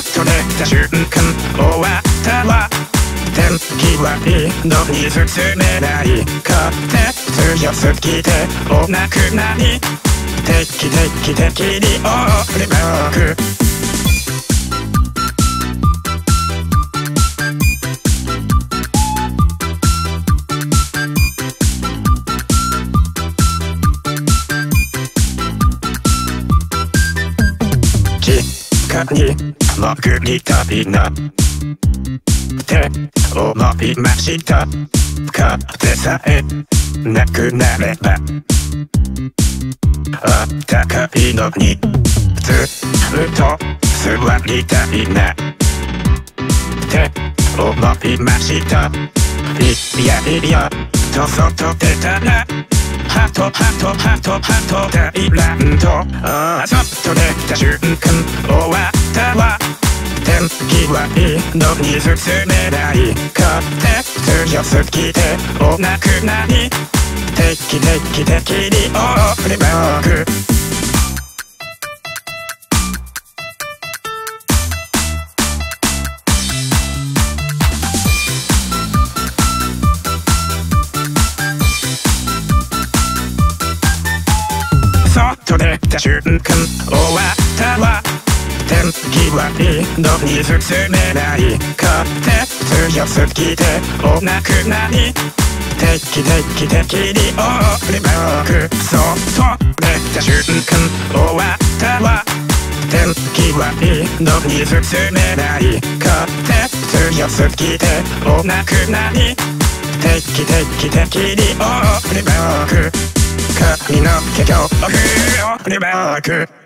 と出た瞬間終わったわ。天気はいいのに進めない風強すぎてお亡くなり。定期的にオールバック。地下に潜りたいなって思いました。風さえなくなればあったかいのにずっと座りたいなって思いました。いやと外出たらハト大乱闘。外出た瞬間終わったわ。天気はいいのに進めない風強すぎてお亡くなり。定期的にオールバック。外出た瞬間終わったわ。天気はいいのに進めない風強すぎてお亡くなり。定期的にオールバック。外出た瞬間終わったわ。天気はいいのに進めない風強すぎてお亡くなり。定期的にオールバック。髪の毛強風オールバック。